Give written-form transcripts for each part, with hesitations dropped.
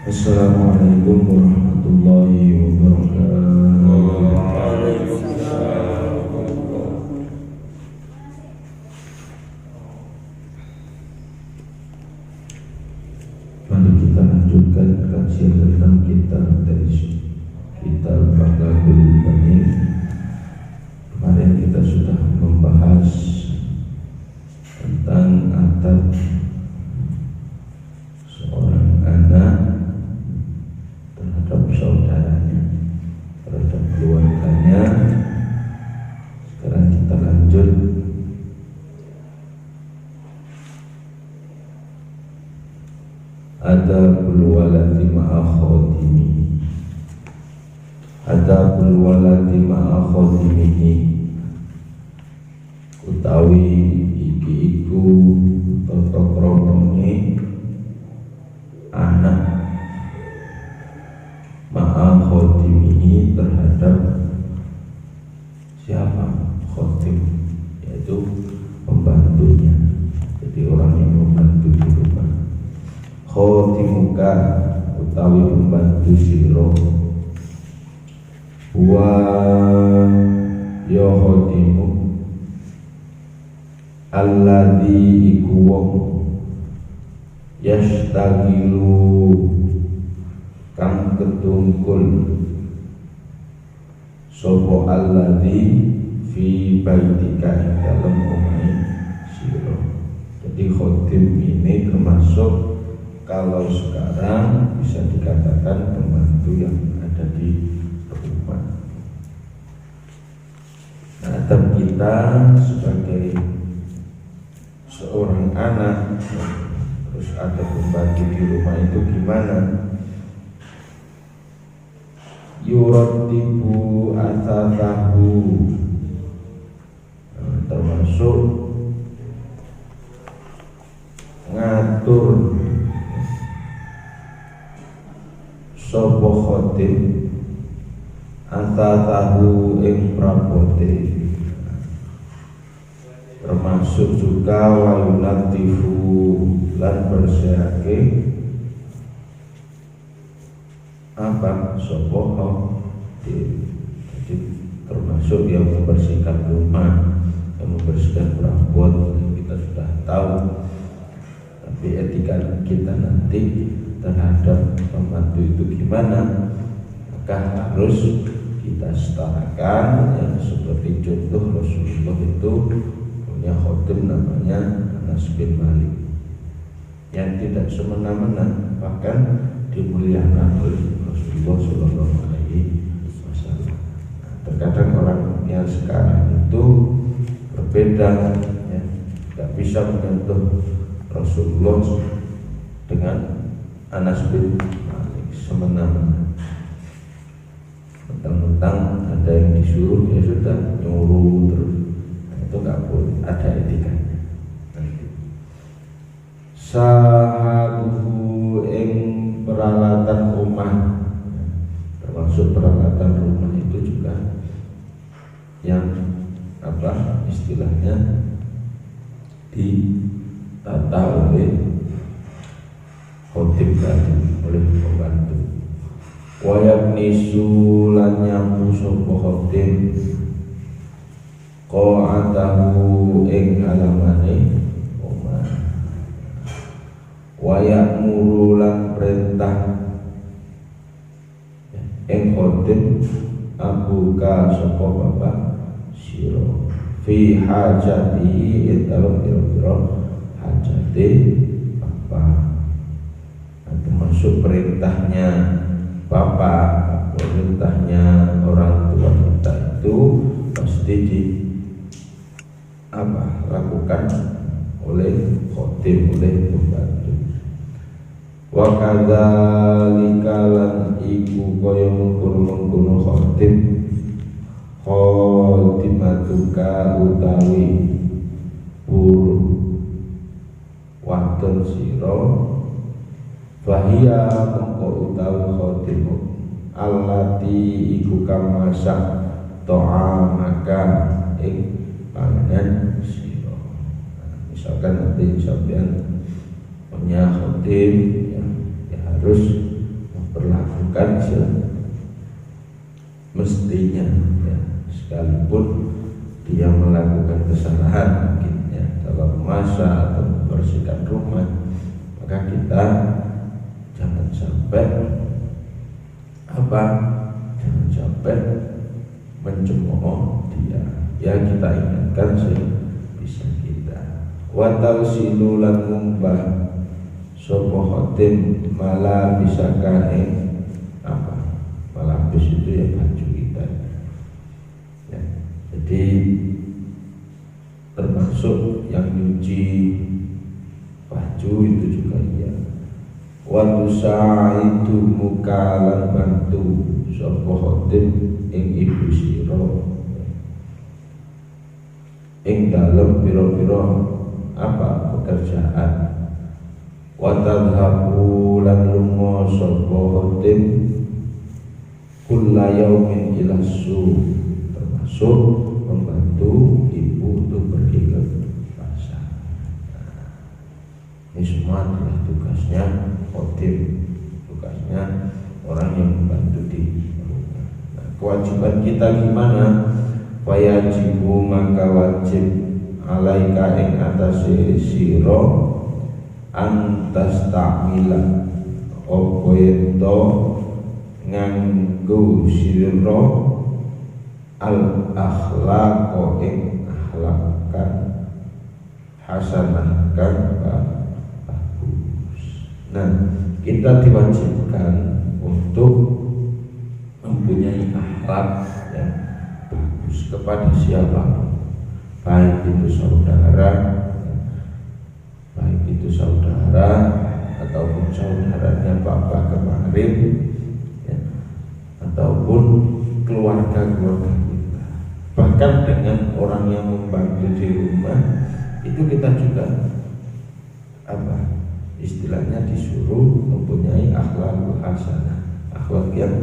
Assalamualaikum warahmatullahi wabarakatuh. Mari kita lanjutkan kajian tentang kitab Baghdadul Bani. Kemarin kita sudah membahas tentang adab seorang anak terhadap saudaranya, terhadap keluarganya. Sekarang kita lanjut adabul waladi ma'a khadimihi. Adabul waladi ma'a khadimihi utawi iki iku tata kramane anak ma'a khadimihi terhadap siapa? Khadim, yaitu pembantunya. Jadi orang yang membantu di rumah. Khadimuka utawi pembantu sira wa ya khadimu alladzi iku wong yastagilu kang ketungkul sapa alladzi fi baitika ing dalem omahe sira. Jadi khadim ini termasuk kalau sekarang bisa dikatakan pembantu yang ada di rumah. Nah, adab kita sebagai seorang anak terus ada pembantu di rumah itu gimana? Yuraddibu atatahu, termasuk ngatur sapa khadim atatahu ing prabote, termasuk juga wayulatifu lan bersihake apa sapa khadim. Jadi termasuk yang membersihkan rumah, yang membersihkan perabot, kita sudah tahu. Tapi etika kita nanti terhadap pembantu itu gimana? Maka harus kita setarakan, yang seperti contoh Rasulullah itu punya khadim namanya Anas bin Malik yang tidak semena-mena, bahkan dimuliakan oleh Rasulullah Shallallahu Alaihi Wasallam. Terkadang orang yang sekarang itu berbeda, ya, tidak bisa menyentuh Rasulullah dengan Anas bin Malik semena-mena. Mentang-mentang ada yang disuruh, ya sudah nyuruh terus. Nah, itu nggak boleh, ada etikanya. Sahabuhu ing peralatan rumah, termasuk peralatan rumah itu juga yang apa istilahnya ditata oleh khadim tadi, oleh pembantu. Wayak nisu lan nyapu sapa khadim qa'atahu ing alamane omah. Wayak muru lan perintah ing khadim abuka sapa bapak sira fi hajati ing dalem pira-pira hajate bapak. Termasuk perintahnya bapak, perintahnya orang tua kita itu pasti lakukan oleh khadim, oleh pembantu. Wa kadzalika lan iku kaya mengkono-mengkono khadim khadimatuka utawi buruh wadon sira bahia mongko utawi khadimu allati iku kang masak ta'amaka ing panganan sira. Misalkan nanti sampean punya khadim ya harus bukan semestinya ya. Sekalipun dia melakukan kesalahan mungkin ya, dalam memasak atau membersihkan rumah, maka kita jangan sampai jangan sampai mencemooh dia ya, kita ingatkan sebisa kita. Wa tausilu lan ngumbah sapa khotim malah bisa kae malapis itu ya baju kita ya. Jadi termasuk yang nyuci baju itu juga ya. Wa tusaidu mukalan bantu sapa khotim ing ibu sira ing dalem pira-pira pekerjaan. Wa tadhabu lan lunga sapa khotim kulla yaumin ila su, termasuk membantu ibu untuk pergi ke pasar. Ini semua adalah tugasnya khotim, tugasnya orang yang membantu di rumah. Nah, kewajiban kita gimana? Wajibu maka wajib alaika ing atase sira antas ta'mila apa ento nganggo sira al akhlaq ing akhlakan hasanah kan bagus. Nah, kita diwajibkan untuk mempunyai akhlak yang bagus kepada siapa, baik itu saudara ataupun saudaranya bapak kemarin ya, ataupun keluarga kita, bahkan dengan orang yang membantu di rumah itu kita juga istilahnya disuruh mempunyai akhlak hasanah, akhlak yang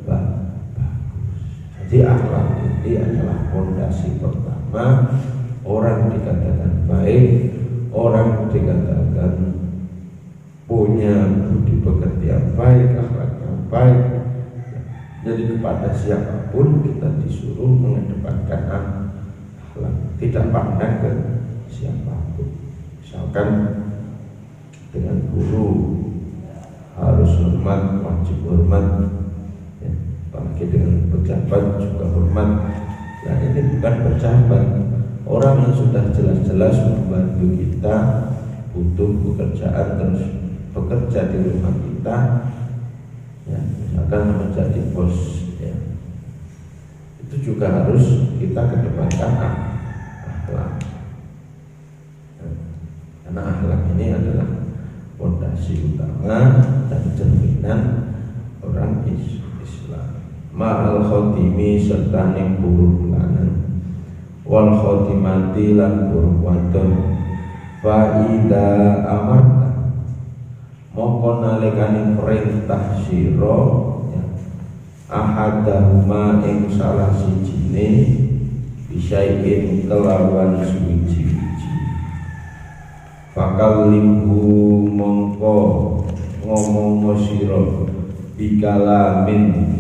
bagus. Jadi akhlak ini adalah fondasi pertama. Orang dikatakan baik, orang dikatakan punya budi pekerti yang baik, akhlak yang baik. Jadi kepada siapapun kita disuruh mengedepankan akhlak, tidak pandang ke siapapun. Misalkan dengan guru harus hormat, wajib hormat ya, apalagi dengan pejabat juga hormat. Nah, ini bukan pejabat, orang yang sudah jelas-jelas membantu kita, butuh pekerjaan terus bekerja di rumah kita ya, misalkan menjadi bos ya, itu juga harus kita kedepankan akhlak. Karena akhlak ini adalah fondasi utama dan cerminan orang Islam. Ma'al khotimi serta ning buruk lanang wal khotimati lan buruk wadon. Fa'ida amarta mongko nalikane perintah sira ya, ahadahuma ing salah sijine bisain kelawan suwiji-wiji. Fakal limbu mongko ngomong sira bikalamin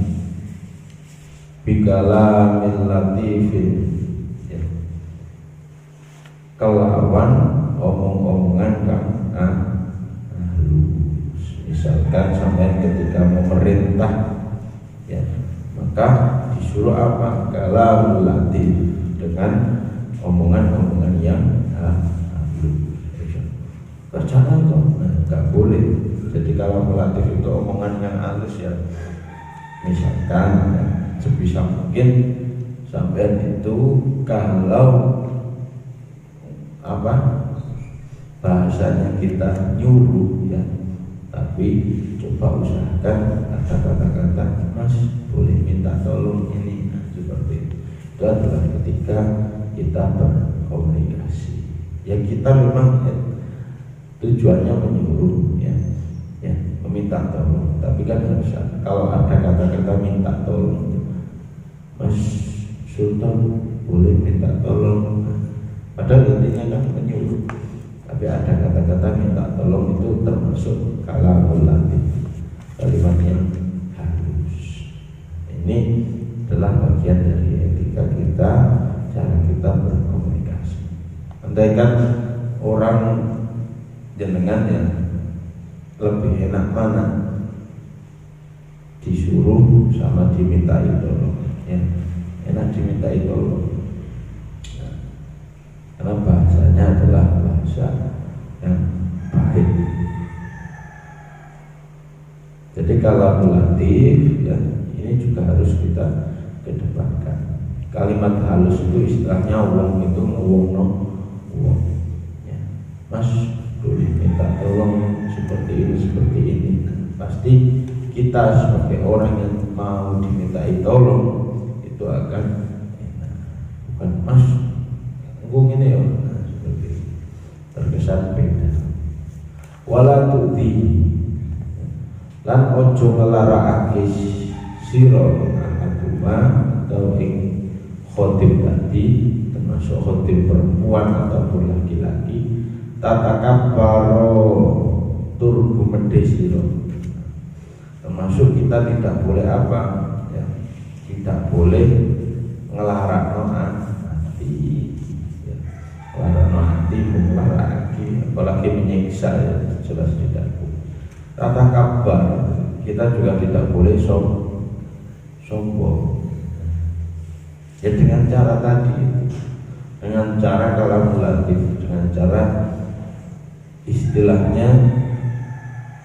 latifin ya, kelawan omong-omongan kang halus. Misalkan sampai ketika memerintah ya, maka disuruh apa? Kalamul latif, dengan omongan-omongan yang halus. Bercanda itu nggak boleh. Jadi kalau latif itu omongan yang halus ya, misalkan ya, sebisa mungkin sampai itu kalau bahasanya kita nyuruh ya, tapi coba usahakan ada kata-kata, Mas boleh minta tolong ini, seperti itu. Itu adalah ketika kita berkomunikasi ya, kita memang ya, tujuannya menyuruh ya, meminta tolong, tapi kan harus kalau ada kata-kata minta tolong, Mas Sultan boleh minta tolong, padahal intinya kan menyuruh, tapi ada kata-kata minta tolong itu termasuk kalamul latif, kalimat yang halus. Andaikan orang jenengan ya lebih enak mana disuruh sama dimintai tolong ya, enak dimintai tolong ya. Karena bahasanya adalah bahasa yang baik. Jadi kalau latif ya, ini juga harus kita kedepankan. Kalimat halus itu istilahnya wong itu ngewongno wong ya. Mas boleh minta tolong seperti ini. Pasti kita sebagai orang yang mau dimintai tolong itu akan enak. Bukan mas ngomong ini ya, seperti itu. Terkesan beda. Wala tu'ti lan ojo ngelarakake sira anakuma atau ing khotib tadi, termasuk khotib perempuan ataupun laki-laki, tatakabbaro tur gumedhe sira. Termasuk kita tidak boleh apa ya, tidak boleh ngelarakno hati ya. Ngelarakno hati, melaraki apalagi menyiksa ya, jelas tidak boleh. Tata kabar kita juga tidak boleh sombong ya, dengan cara tadi, dengan cara kalamulatif, dengan cara istilahnya,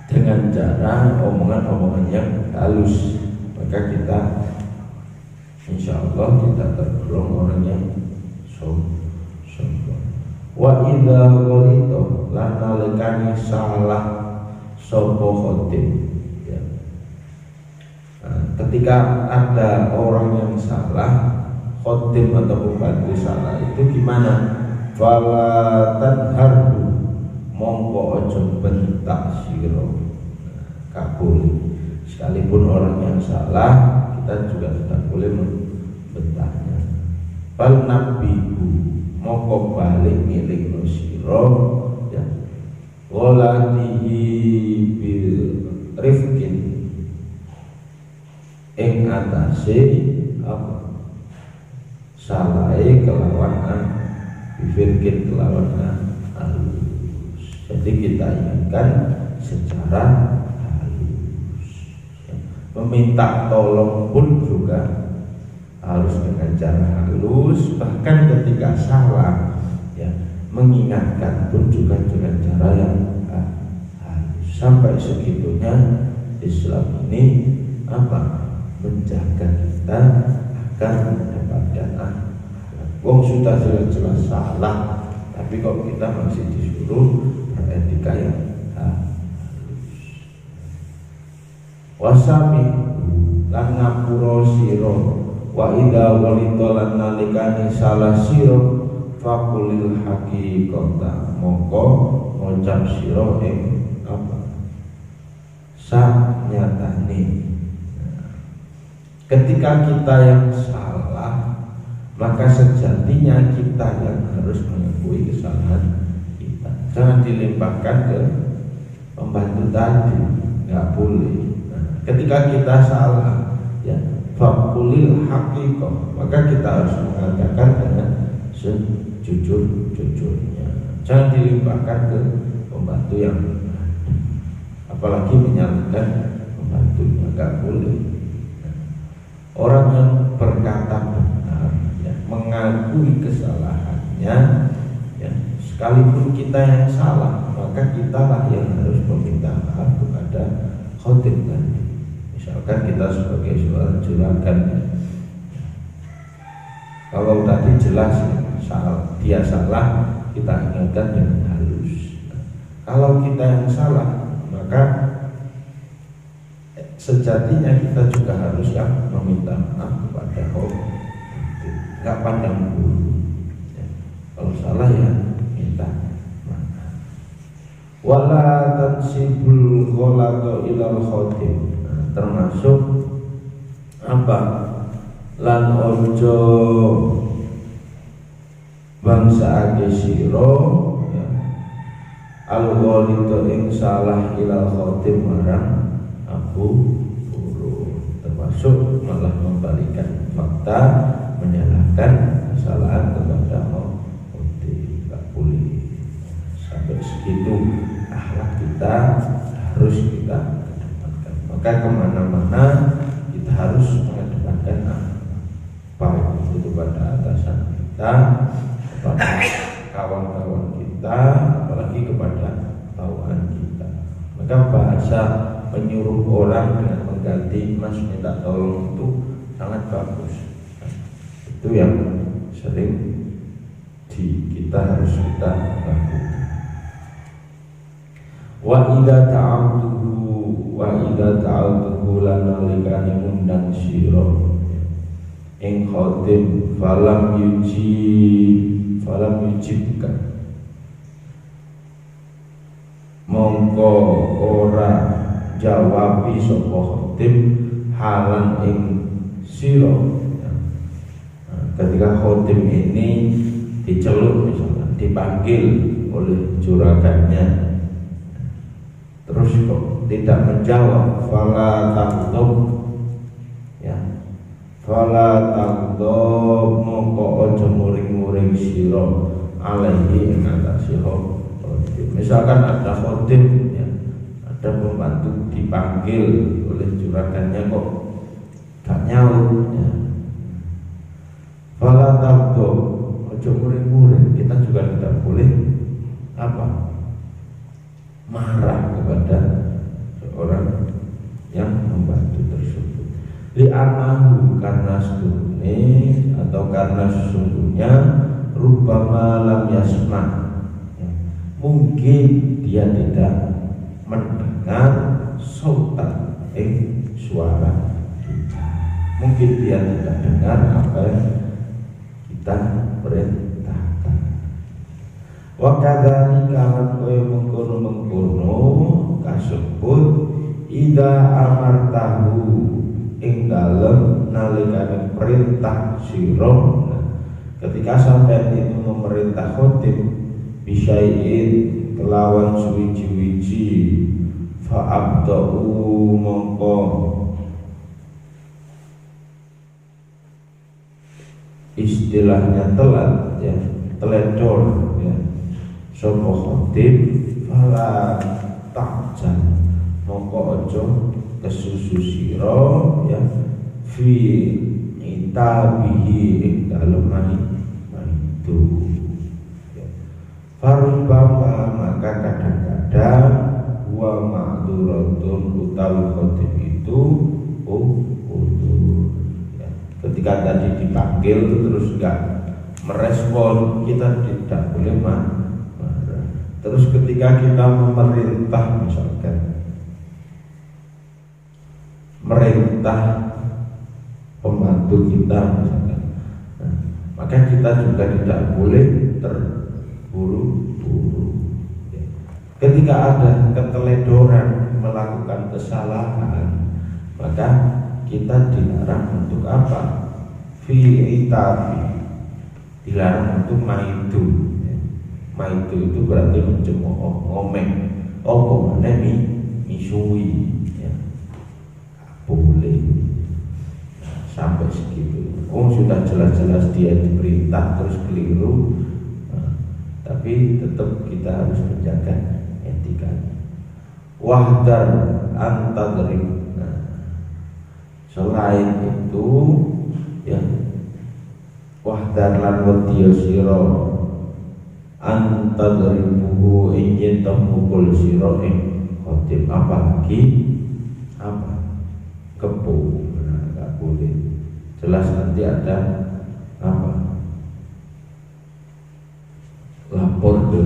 dengan cara omongan-omongan yang halus, maka kita insya Allah tidak tergolong orang yang sombong. Wa idza ghalita lan nalikani salah sapa khotib ya. Ketika ada orang yang salah, khotib atau pembantu salah, itu gimana? Fala tanharhu mongko ojo bentak sira. Kabul. Sekalipun orang yang salah, kita juga tidak boleh membentaknya. Bal nabihu mongko balik ngiling sira ya. Waladihi bil rifqin ing atase apa? Salahe kelawan bifirkin kelawan halus. Jadi kita ingatkan secara halus ya. Meminta tolong pun juga harus dengan cara halus. Bahkan ketika salah ya, mengingatkan pun juga dengan cara yang halus. Sampai segitunya Islam ini apa? Menjaga kita agar mendapatkan wong sudah jelas-jelas salah, tapi kok kita masih disuruh beretika yang halus. Wasami lan ngapura sira wa idza walita lan nalikani salah sira faqulil haqiqata mongko ngucap sira ing apa sanyatane. Ketika kita yang salah, maka sejatinya kita yang harus mengakui kesalahan kita. Jangan dilimpahkan ke pembantu tadi, nggak boleh. Nah, ketika kita salah, ya faqulil haqiqah, maka kita harus mengatakan dengan sejujur-jujurnya. Jangan dilimpahkan ke pembantu yang apalagi menyalahkan pembantunya, nggak boleh. Orang yang berkata benar ya, mengakui kesalahannya ya, sekalipun kita yang salah, maka kitalah yang harus meminta maaf kepada khotib tadi. Misalkan kita sebagai seorang juragan ya, kalau tadi jelas dia salah, kita ingatkan dengan halus. Kalau kita yang salah, maka sejatinya kita juga harus yang meminta maaf kepada khotib. Nggak pandang bulu ya. Kalau salah ya minta maaf. Wala tansibul ghalata ilal khotib. Nah, termasuk apa? Lan ojo bangsa age sira ya. Al-ghalita ing salah ilal khotib marang Abu Hurairah, termasuk malah membalikan fakta, menyalahkan kesalahan kepada khotib. situ akhlak kita harus kita kedepankan. Maka kemana-mana kita harus mengedepankan baik itu kepada atasan kita, kepada kawan-kawan kita, apalagi kepada bawahan kita. Maka bahasa menyuruh orang dengan mengganti mas minta tolong itu sangat bagus. Itu yang sering kita harus kita lakukan. Wa idza ta'altuhu lana likani undang sira ing khotim falam yujibkan mongko ora jawabi sapa khotim halan ing sira. Ketika khotim ini diceluk misalnya, dipanggil oleh juragannya, terus kok tidak menjawab, fala taghdab ya, fala taghdab mongko aja muring-muring sira alaihi ing atase khotim. Misalkan ada khotim ya, ada pembantu dipanggil oleh juragannya kok gak nyaut ya, fala taghdab ojo muring-muring. Kita juga tidak boleh marah kepada seorang yang membantu tersebut. Li'anahu karena sesungguhnya atau karena sesungguhnya rubbama lam yasma ya, mungkin dia tidak mendengar sautan suara kita. Mungkin dia tidak dengar apa yang kita perintahkan. Wa kadzalika man mengkono kasebut ida amartahu ing dalem nalikane perintah sira. Ketika sampai itu memerintah khotib bisyai'in kelawan suwiji-wiji fa abda'u mongko istilahnya telat ya, teledor ya, sapa khotib fala takjan mongko aja kesusu sira ya fi itabihi ing dalem itu ya. Farubama maka kadang-kadang wa ma'duratun utawi khotib itu ketika tadi dipanggil terus enggak merespon, kita tidak boleh marah. Terus ketika kita memerintah misalkan merintah pembantu kita misalkan, maka kita juga tidak boleh terburu-buru. Ketika ada keteledoran melakukan kesalahan, maka kita dilarang untuk apa? Fi itabi, dilarang untuk maidu. Maidu itu berarti mencemooh, ngomeng. Oh, mana misui ya. Boleh sampai segitu. Oh, sudah jelas-jelas dia diperintah terus keliru. Tapi tetap kita harus menjaga etika. Wahdar antadrib. Selain itu ya wahdar lan wadiya sira antadribuhu ing mukul sira ing khotib, apalagi kepo. Enggak boleh. Jelas nanti ada lapor ke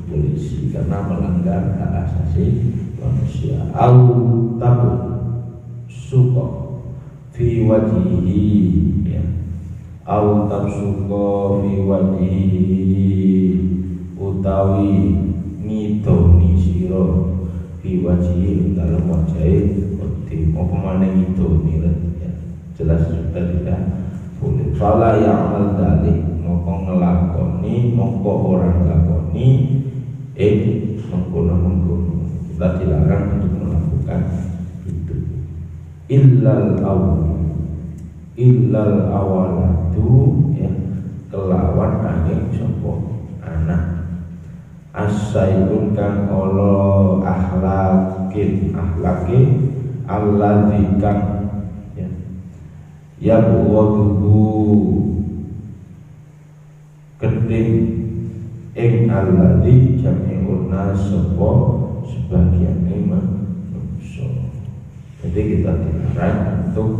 polisi karena melanggar hak asasi manusia. Au tabu suka fi wajihi ya, au tabsuqa fi wajihi utawi ngidoni sira fi wajihi dalam wajahe khotib apa maneh ngidoni ya, jelas sudah tidak boleh. Fala ya'mal dalik mongko ngelakoni mongko orang ngelakoni mengkono-mengkono. Kita dilarang untuk melakukan itu. Illal awalatu ya, kelawan angin sapa anak As-sayyun kang olo akhlaki alladzi kang ya buwaduhu keding ing alladzi jami'un nas sebagian manusia. Jadi kita dilarang untuk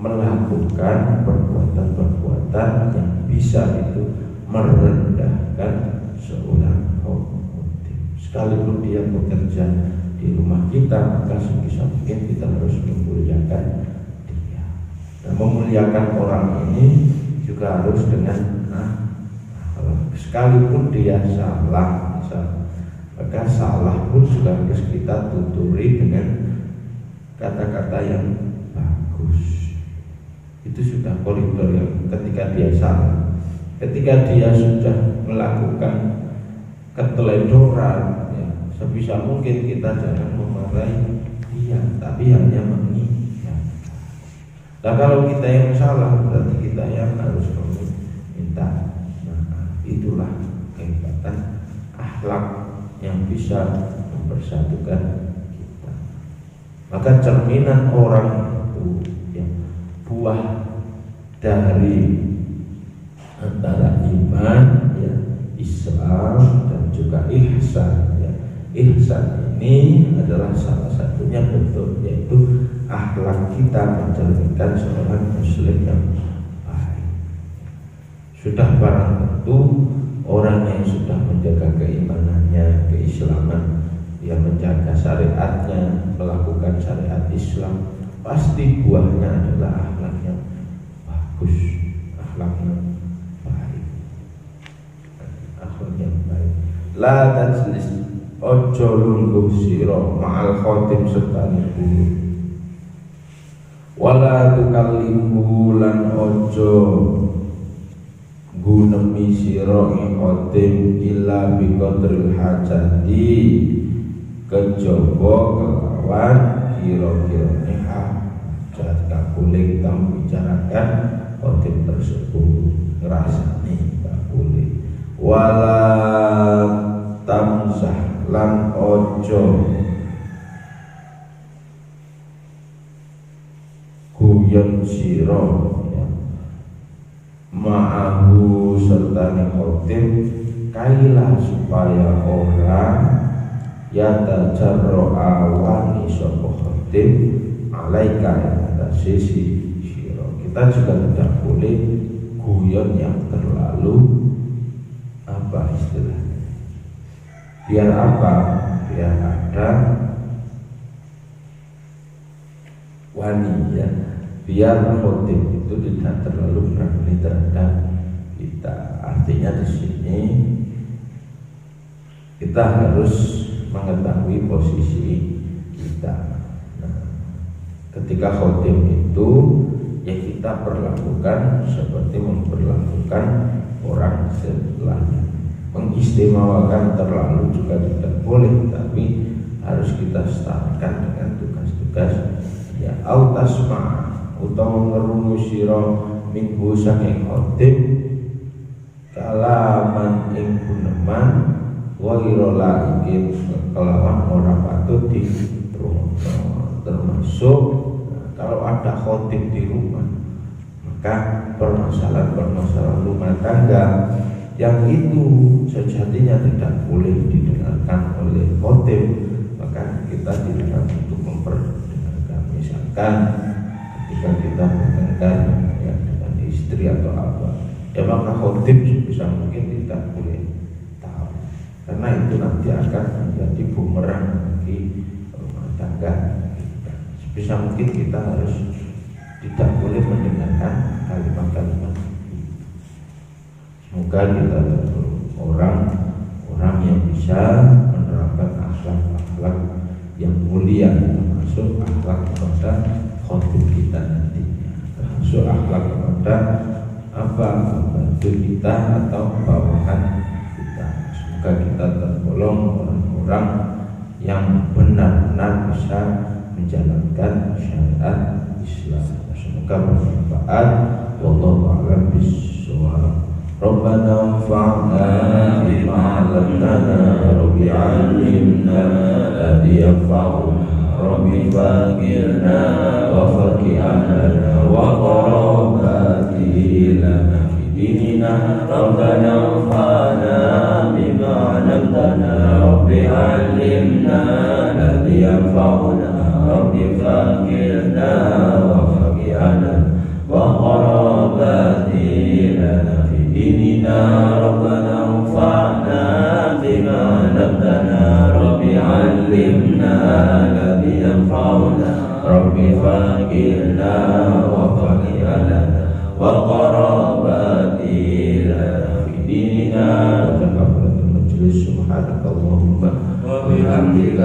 melakukan perbuatan-perbuatan yang bisa itu merendahkan seorang khotib. Sekalipun dia bekerja di rumah kita, maka sebisa mungkin kita harus memuliakan dia. Dan memuliakan orang ini juga harus dengan sekalipun dia salah, maka salah pun juga harus kita tuturi dengan kata-kata yang bagus. Itu sudah koridor yang ketika dia salah. Ketika dia sudah melakukan keteledoran, ya, sebisa mungkin kita jangan memarahi dia, tapi hanya mengingatkan. Nah, kalau kita yang salah, berarti kita yang harus meminta maaf. Itulah kehebatan akhlak yang bisa mempersatukan kita. Maka cerminan orang itu yang buah dari antara iman, ya, Islam dan juga ihsan, ya. Ihsan ini adalah salah satunya bentuk, yaitu akhlak kita mencerminkan seorang muslim yang baik. Sudah barang tentu orang yang sudah menjaga keimanannya, keislaman, yang menjaga syariatnya, melakukan syariat Islam, pasti buahnya adalah akhlak yang bagus, akhlak yang baik, akhlak yang baik. La tajlis, ojo lungguh siro ma'al khotim sertani guru, wala tukallimu lan ojo gunemi siro ing khotim illa biqadril hajati, kejaba kelawan kira-kirane hajat. Gak boleh kita membicarakan khotim tersebut, ngerasani gak boleh. Wala tamzah lan ojo guyon siro, ya, ma'ahu sertane khotim kailah supaya orang yata jarro awani sapa khotim alaika atas sisi siro. Kita juga tidak boleh guyon yang terlalu apa istilahnya, biar apa, biar ada wani, ya, biar khotim itu tidak terlalu berani terhadap kita. Artinya di sini kita harus mengetahui posisi kita. Nah, ketika khotim itu ya kita perlakukan seperti memperlakukan orang setelahnya. Mengistimewakan terlalu juga tidak boleh, tapi harus kita setarakan dengan tugas-tugas, ya, autasma utawa ngerungu sira minggu saking khotim kalaman ing guneman wa irola ikin kelawan ora patut dirungokno. Termasuk kalau ada khotim di rumah, maka permasalahan rumah tangga yang itu sejatinya tidak boleh didengarkan oleh khotim, maka kita dilarang untuk memperdengarkan. Misalkan ketika kita bertengkar, ya, dengan istri atau apa, ya maka khotim sebisa mungkin tidak boleh tahu, karena itu nanti akan menjadi bumerang bagi rumah tangga kita. Sebisa mungkin kita harus tidak boleh mendengarkan kalimat-kalimat. Semoga kita orang yang bisa menerapkan akhlak-akhlak yang mulia, termasuk akhlak kepada khotim kita nantinya, termasuk akhlak kepada apa pembantu kita atau bawahan kita. Semoga kita tergolong orang-orang yang benar-benar bisa menjalankan syariat Islam. Semoga bermanfaat. Wallahu a'lam bishawab. ربنا انفعنا بما علمتنا رب علمنا الذي ينفعنا رب فاكرنا وفقهنا وقراباتي لنا في ديننا ربنا انفعنا بما علمتنا رب علمنا الذي ينفعنا رب فاكرنا وفقهنا وقراباتي لنا في ديننا ربنا انفعنا بما علمتنا رب علمنا الذي ينفعنا رب فاكرنا وفقهنا وقراباتي لنا في ديننا. سبحانك اللهم وبحمدك